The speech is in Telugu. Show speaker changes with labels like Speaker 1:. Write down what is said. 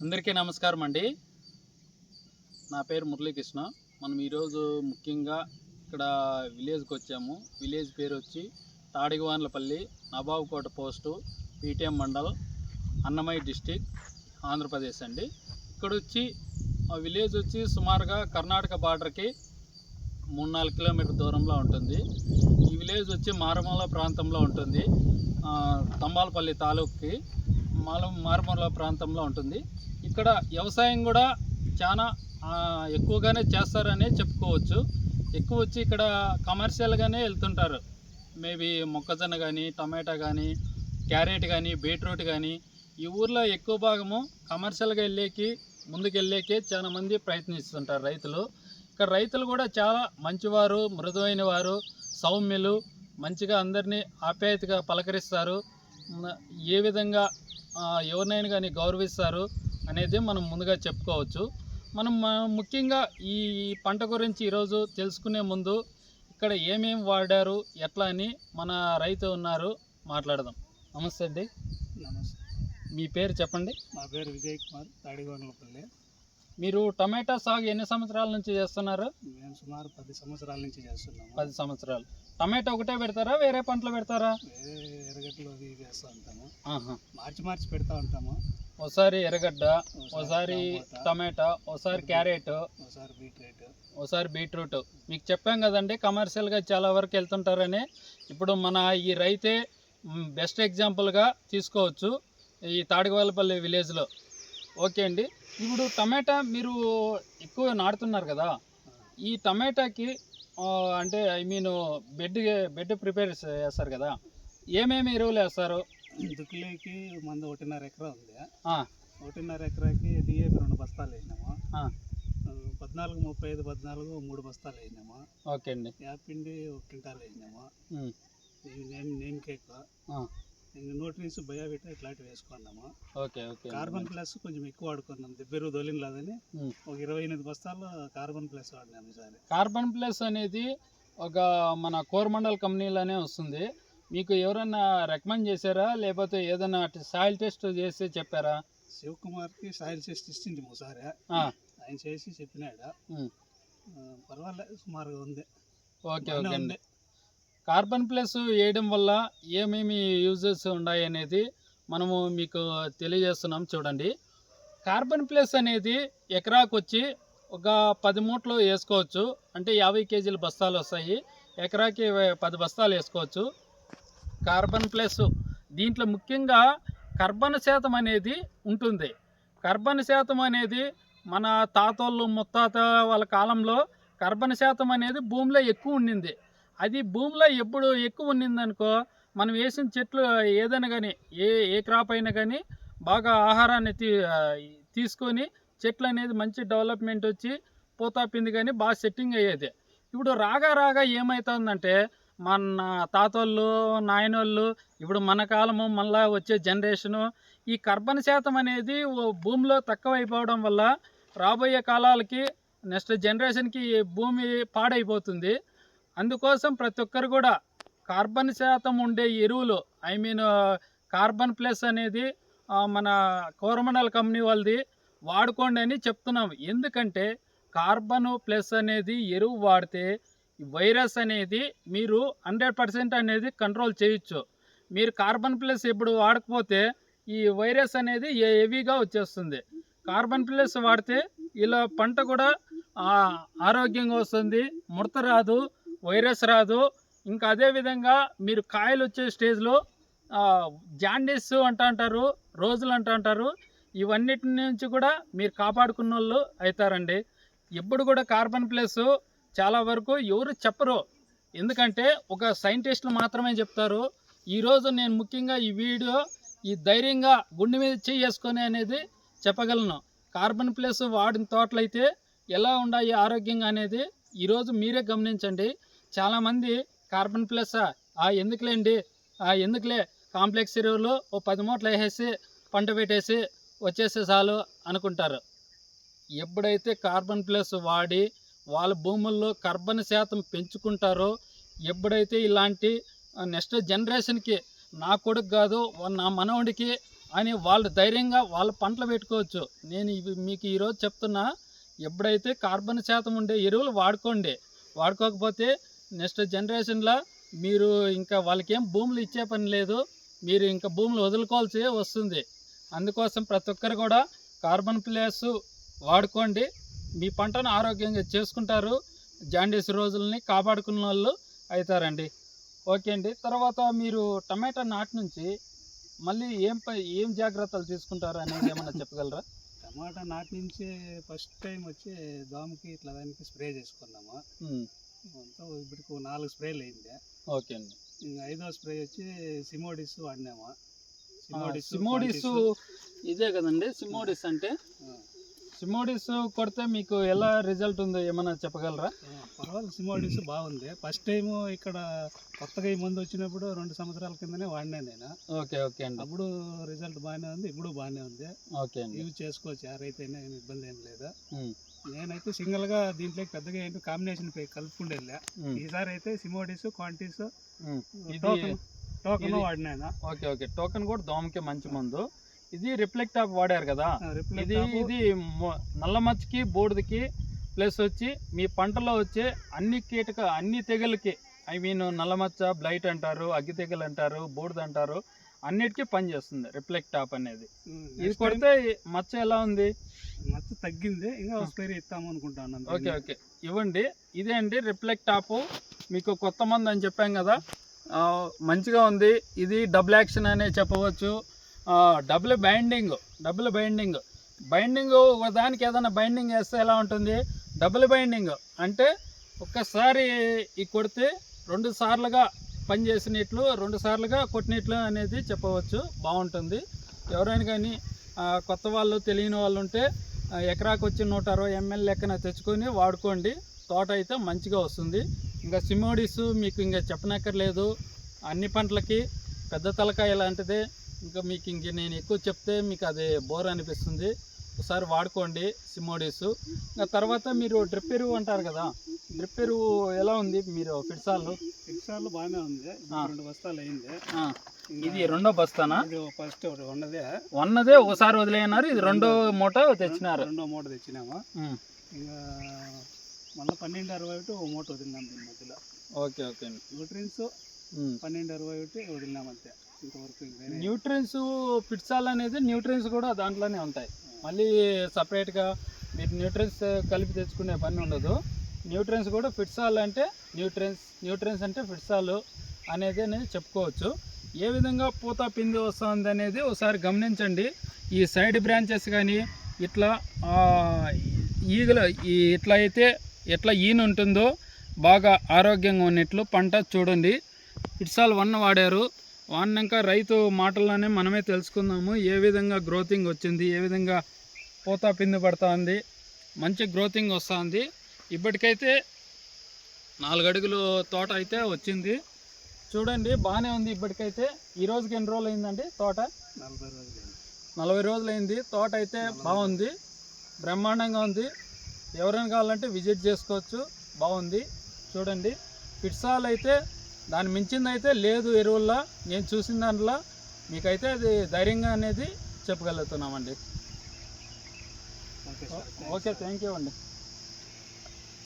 Speaker 1: అందరికీ నమస్కారం అండి. నా పేరు మురళీకృష్ణ. మనం ఈరోజు ముఖ్యంగా ఇక్కడ విలేజ్కి వచ్చాము. విలేజ్ పేరు వచ్చి Tadigavanlapalli, Nawabkota post, PTM mandal, Annamayya district, Andhra Pradesh అండి. ఇక్కడ వచ్చి ఆ విలేజ్ వచ్చి సుమారుగా కర్ణాటక బార్డర్కి 3-4 కిలోమీటర్ దూరంలో ఉంటుంది. ఈ విలేజ్ వచ్చి మారుమూల ప్రాంతంలో ఉంటుంది. తంబాలపల్లి తాలూకుకి మారుమూల ప్రాంతంలో ఉంటుంది. ఇక్కడ వ్యవసాయం కూడా చాలా ఎక్కువగానే చేస్తారని చెప్పుకోవచ్చు. ఎక్కువ వచ్చి ఇక్కడ కమర్షియల్గానే వెళ్తుంటారు. మేబీ మొక్కజొన్న కానీ, టమాటా కానీ, క్యారెట్ కానీ, బీట్రూట్ కానీ ఈ ఊర్లో ఎక్కువ భాగము కమర్షియల్గా ముందుకు వెళ్ళేకే చాలా మంది ప్రయత్నిస్తుంటారు రైతులు. ఇక్కడ రైతులు కూడా చాలా మంచివారు, మృదువైన వారు, సౌమ్యులు, మంచిగా అందరినీ ఆప్యాయతగా పలకరిస్తారు. ఏ విధంగా ఎవరినైనా కానీ గౌరవిస్తారు అనేది మనం ముందుగా చెప్పుకోవచ్చు. మనం ముఖ్యంగా ఈ పంట గురించి ఈరోజు తెలుసుకునే ముందు ఇక్కడ ఏమేమి వాడారు, ఎట్లా అని మన రైతు ఉన్నారు, మాట్లాడదాం. నమస్తే అండి.
Speaker 2: నమస్తే.
Speaker 1: మీ పేరు చెప్పండి.
Speaker 2: నా పేరు విజయ్ కుమార్, తాడిగోనలపల్లి.
Speaker 1: మీరు టమాటా సాగు ఎన్ని సంవత్సరాల నుంచి చేస్తున్నారు?
Speaker 2: మేము సుమారు 10 సంవత్సరాల నుంచి చేస్తున్నాము.
Speaker 1: 10 సంవత్సరాలు. టమాటా ఒకటే పెడతారా, వేరే పంటలు పెడతారా?
Speaker 2: వేరే ఎర్రగడ్డలు అవి వేస్తూ ఉంటాము. మార్చి పెడతా ఉంటాము.
Speaker 1: ఒకసారి ఎర్రగడ్డ, ఒకసారి టమాటా, ఒకసారి క్యారెట్, ఒకసారి బీట్రూట్. మీకు చెప్పాం కదండి కమర్షియల్గా చాలా వరకు వెళ్తుంటారని. ఇప్పుడు మన ఈ రైతే బెస్ట్ ఎగ్జాంపుల్గా తీసుకోవచ్చు ఈ తాడిగవాలపల్లి విలేజ్లో. ఓకే అండి. ఇప్పుడు టమాటా మీరు ఎక్కువ నాటుతున్నారు కదా, ఈ టమాటాకి అంటే బెడ్ ప్రిపేర్ చేస్తారు కదా, ఏమేమి ఎరువులు వేస్తారు?
Speaker 2: దుక్కులేకి మంది 1.5 ఎకరా ఉంది. 1.5 ఎకరాకి డిఏపి 2 బస్తాలు వేసినాము. 14-35 14 3 బస్తాలు వేసినాము.
Speaker 1: ఓకే అండి.
Speaker 2: యాపిండి 1 క్వింటాల్ వేసినాము. నేమ్ కేక్, న్యూట్రియన్స్, బయోవిటా ఇట్లాంటివి వేసుకున్నాము.
Speaker 1: Okay okay.
Speaker 2: కార్బన్ ప్లస్ కొంచెం ఎక్కువ వాడుకున్నాం, దెబ్బెరువు తోలినలేదని ఒక 28 బస్తాలు కార్బన్ ప్లస్ వాడినాము ఈసారి.
Speaker 1: కార్బన్ ప్లస్ అనేది ఒక మన కోరమండల్ కంపెనీలోనే వస్తుంది. మీకు ఎవరన్నా రికమెండ్ చేశారా, లేకపోతే ఏదైనా సాయిల్ టెస్ట్ చేసి చెప్పారా?
Speaker 2: శివకుమార్కి సాయిల్ టెస్ట్ ఇచ్చింది ఒకసారి, ఆయన చేసి చెప్పినాడు. పర్వాలేదు, సుమారుగా ఉంది.
Speaker 1: ఓకే ఓకే అండి. కార్బన్ ప్లస్ వేయడం వల్ల ఏమేమి యూజెస్ ఉన్నాయి అనేది మనము మీకు తెలియజేస్తున్నాం. చూడండి, కార్బన్ ప్లస్ అనేది ఎకరాకు వచ్చి ఒక 10 మూటలు వేసుకోవచ్చు. అంటే 50 కేజీల బస్తాలు వస్తాయి. ఎకరాకి 10 బస్తాలు వేసుకోవచ్చు. కార్బన్ ప్లస్ దీంట్లో ముఖ్యంగా కర్బన శాతం అనేది ఉంటుంది. కర్బన శాతం అనేది మన తాతోళ్ళు ముత్తాత వాళ్ళ కాలంలో కర్బన శాతం అనేది భూమిలో ఎక్కువ ఉండింది. అది భూమిలో ఎప్పుడు ఎక్కువ ఉండిందనుకో, మనం వేసిన చెట్లు ఏదైనా కానీ ఏ క్రాప్ అయినా కానీ బాగా ఆహారాన్ని తీసుకొని చెట్లు అనేది మంచి డెవలప్మెంట్ వచ్చి పూత పిండి కానీ బాగా సెట్టింగ్ అయ్యేది. ఇప్పుడు రాగా ఏమవుతుందంటే, మన తాతోళ్ళు నాయనోళ్ళు, ఇప్పుడు మన కాలము మళ్ళీ వచ్చే జనరేషను, ఈ కర్బన శాతం అనేది భూమిలో తక్కువ అయిపోవడం వల్ల రాబోయే కాలాలకి నెక్స్ట్ జనరేషన్కి భూమి పాడైపోతుంది. అందుకోసం ప్రతి ఒక్కరు కూడా కార్బన్ శాతం ఉండే ఎరువులు, కార్బన్ ప్లస్ అనేది మన కోరమండల్ కంపెనీ వాళ్ళది వాడుకోండి అని చెప్తున్నాం. ఎందుకంటే కార్బన్ ప్లస్ అనేది ఎరువు వాడితే వైరస్ అనేది మీరు 100% అనేది కంట్రోల్ చేయొచ్చు. మీరు కార్బన్ ప్లస్ ఇప్పుడు వాడకపోతే ఈ వైరస్ అనేది హెవీగా వచ్చేస్తుంది. కార్బన్ ప్లస్ వాడితే ఇలా పంట కూడా ఆరోగ్యంగా వస్తుంది, ముడత రాదు, వైరస్ రాదు. ఇంకా అదేవిధంగా మీరు కాయలు వచ్చే స్టేజ్లో జాండీస్ అంటారు, రోజులు అంటారు, ఇవన్నిటి నుంచి కూడా మీరు కాపాడుకున్న వాళ్ళు అవుతారండి. ఎప్పుడు కూడా కార్బన్ ప్లస్ చాలా వరకు ఎవరు చెప్పరు, ఎందుకంటే ఒక సైంటిస్టులు మాత్రమే చెప్తారు. ఈరోజు నేను ముఖ్యంగా ఈ వీడియో ధైర్యంగా గుండె మీద చేసుకొని అనేది చెప్పగలను. కార్బన్ ప్లస్ వాడిన తోటలైతే ఎలా ఉన్నాయి ఆరోగ్యంగా అనేది ఈరోజు మీరే గమనించండి. చాలామంది కార్బన్ ప్లస్ ఎందుకులే కాంప్లెక్స్ ఎరువులు 10 మూటలు వేసేసి పంట పెట్టేసి వచ్చేస్తే చాలు అనుకుంటారు. ఎప్పుడైతే కార్బన్ ప్లస్ వాడి వాళ్ళ భూముల్లో కార్బన్ శాతం పెంచుకుంటారో, ఎప్పుడైతే ఇలాంటి నెక్స్ట్ జనరేషన్కి, నా కొడుకు కాదు నా మనవడికి అని వాళ్ళు ధైర్యంగా వాళ్ళ పంటలు పెట్టుకోవచ్చు. నేను ఇవి మీకు ఈరోజు చెప్తున్నా, ఎప్పుడైతే కార్బన్ శాతం ఉండే ఎరువులు వాడుకోండి. వాడుకోకపోతే నెక్స్ట్ జనరేషన్లో మీరు ఇంకా వాళ్ళకేం భూములు ఇచ్చే పని లేదు, మీరు ఇంకా భూములు వదులుకోవాల్సి వస్తుంది. అందుకోసం ప్రతి ఒక్కరు కూడా కార్బన్ ప్లస్ వాడుకోండి, మీ పంటను ఆరోగ్యంగా చేసుకుంటారు, జాండీస్ రోజుల్ని కాపాడుకున్న వాళ్ళు అవుతారండి. ఓకే అండి. తర్వాత మీరు టమాటా నాటి నుంచి మళ్ళీ ఏం జాగ్రత్తలు తీసుకుంటారు అనేది ఏమన్నా చెప్పగలరా?
Speaker 2: టమాటా నాటి నుంచి ఫస్ట్ టైం వచ్చి దోమకి ఇట్లా దానికి స్ప్రే చేసుకున్నాము. అంతా ఇప్పటికి 4 స్ప్రేలు అయింది.
Speaker 1: ఓకే అండి.
Speaker 2: ఇంకా 5వ స్ప్రే వచ్చి సిమోడిస్ వాడినాము.
Speaker 1: సిమోడిస్ ఇదే కదండి. సిమోడిస్ అంటే సిమోడిస్ కొడితే మీకు ఎలా రిజల్ట్ ఉందో ఏమన్నా చెప్పగలరా?
Speaker 2: పర్వాలేదు, సిమోడిస్ బాగుంది. ఫస్ట్ టైం ఇక్కడ కొత్తగా ఈ మందు వచ్చినప్పుడు 2 సంవత్సరాల కిందనే వాడినాను నేను.
Speaker 1: ఓకే ఓకే అండి.
Speaker 2: అప్పుడు రిజల్ట్ బాగానే ఉంది, ఇప్పుడు బాగానే ఉంది.
Speaker 1: ఓకే అండి.
Speaker 2: యూజ్ చేసుకోవచ్చు, ఎవరైతేనే ఏమి ఇబ్బంది ఏం లేదు. నేనైతే సింగిల్గా దీంట్లో పెద్దగా ఏంటి కాంబినేషన్ కలుపుకుంటే వెళ్ళా. ఈసారి అయితే సిమోడిస్ క్వాంటిటీస్ టోకెన్ వాడినాను.
Speaker 1: Okay okay. టోకెన్ కూడా దోమకి మంచి మందు. ఇది రిఫ్లెక్ట్ ఆఫ్ వాడారు కదా, ఇది నల్ల మచ్చకి బూడిదకి ప్లస్ వచ్చి మీ పంటలో వచ్చే అన్ని తెగులకి, ఐ మీన్ నల్ల మచ్చ, బ్లైట్ అంటారు, అగ్గి తెగులు అంటారు, బూడిద అంటారు, అన్నిటికీ పనిచేస్తుంది రిఫ్లెక్ట్ ఆఫ్ అనేది. ఇది కొడితే మచ్చ ఎలా ఉంది?
Speaker 2: మచ్చ తగ్గింది, ఇంకా స్ప్రే ఇస్తాము అనుకుంటాను.
Speaker 1: ఓకే ఓకే, ఇవ్వండి. ఇదే అండి రిఫ్లెక్ట్ ఆఫ్, మీకు కొత్త మందు అని చెప్పాం కదా, మంచిగా ఉంది. ఇది డబుల్ యాక్షన్ అనే చెప్పవచ్చు. డబుల్ బైండింగ్ దానికి ఏదైనా బైండింగ్ వేస్తే ఎలా ఉంటుంది? డబుల్ బైండింగ్ అంటే ఒక్కసారి ఈ కొడితే 2 సార్లుగా పనిచేసినట్లు, 2 సార్లుగా కొట్టినట్లు అనేది చెప్పవచ్చు. బాగుంటుంది. ఎవరైనా కానీ కొత్త వాళ్ళు, తెలియని వాళ్ళు ఉంటే ఎకరాకు వచ్చి 160 ml లెక్కన తెచ్చుకొని వాడుకోండి. తోట అయితే మంచిగా వస్తుంది. ఇంకా సిమోడిస్ మీకు ఇంకా చెప్పనక్కర్లేదు, అన్ని పంటలకి పెద్ద తలకాయ లాంటిదే. ఇంకా మీకు నేను ఎక్కువ చెప్తే మీకు అది బోర్ అనిపిస్తుంది. ఒకసారి వాడుకోండి సిమోడిస్. ఇంకా తర్వాత మీరు డ్రిప్ ఎరువు అంటారు కదా, డ్రిప్ ఎరువు ఎలా ఉంది? మీరు ఫిట్సాలు
Speaker 2: బాగానే ఉంది. 2 బస్తాలు అయింది.
Speaker 1: ఇది 2వ బస్తానా?
Speaker 2: ఫస్ట్
Speaker 1: ఉన్నదే ఒకసారి వదిలేయన్నారు, ఇది 2వ మూట తెచ్చినారు.
Speaker 2: 2వ మూట తెచ్చినాము. ఇంకా మళ్ళీ 1261 మూట వదిలినాం దీని మధ్యలో.
Speaker 1: ఓకే ఓకే అండి.
Speaker 2: న్యూట్రియన్స్ 1261 వదిలినాం అంతే.
Speaker 1: న్యూట్రియన్స్ ఫిట్సాల్ అనేది న్యూట్రియన్స్ కూడా దాంట్లోనే ఉంటాయి. మళ్ళీ సపరేట్గా మీరు న్యూట్రియన్స్ కలిపి తెచ్చుకునే పని ఉండదు. న్యూట్రియన్స్ కూడా ఫిట్సాల్ అంటే న్యూట్రియన్స్ అంటే ఫిట్సాల్ అనేది చెప్పుకోవచ్చు. ఏ విధంగా పూత పిండి వస్తుంది అనేది ఒకసారి గమనించండి. ఈ సైడ్ బ్రాంచెస్ కానీ ఇట్లా ఈగలు ఇట్లా అయితే ఎట్లా ఈన ఉంటుందో బాగా ఆరోగ్యంగా ఉన్నట్లు పంట చూడండి. ఫిట్సాల్ 1 వాడారు. వాడినాక రైతు మాటల్లోనే మనమే తెలుసుకుందాము ఏ విధంగా గ్రోతింగ్ వచ్చింది, ఏ విధంగా పూత పిండి పడుతుంది, మంచి గ్రోతింగ్ వస్తుంది. ఇప్పటికైతే 4 అడుగులు తోట అయితే వచ్చింది. చూడండి బాగానే ఉంది. ఇప్పటికైతే ఈ రోజుకి ఎన్ని రోజులు అయిందండి? తోట 40 రోజులు అయింది. తోట అయితే బాగుంది, బ్రహ్మాండంగా ఉంది. ఎవరైనా కావాలంటే విజిట్ చేసుకోవచ్చు. బాగుంది చూడండి. ఫిట్సాల్ అయితే దాని మించింది అయితే లేదు ఎరువుల్లో. నేను చూసిన దాంట్లో మీకైతే అది ధైర్యంగా అనేది చెప్పగలుగుతున్నామండి. ఓకే, థ్యాంక్ యూ అండి.